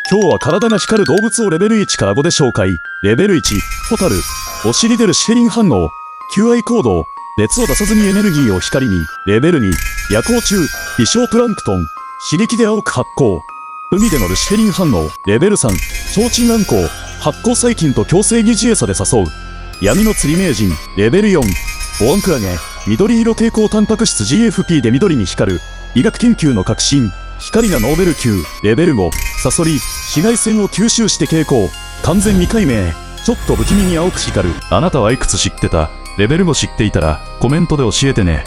今日は体が光る動物をレベル1から5で紹介。レベル1、ホタル。お尻出るシェリン反応。求愛行動。熱を出さずにエネルギーを光に。レベル2、夜行中。微小プランクトン。刺激で青く発光。海でのルシフェリン反応。レベル3、提灯暗光。発光細菌と共生疑似餌で誘う。闇の釣り名人。レベル4、ボアンクラゲ。緑色蛍光タンパク質 GFP で緑に光る。医学研究の革新。光がノーベル級。レベル5、サソリ。紫外線を吸収して蛍光。完全未解明。ちょっと不気味に青く光る。あなたはいくつ知ってた？レベル5知っていたらコメントで教えてね。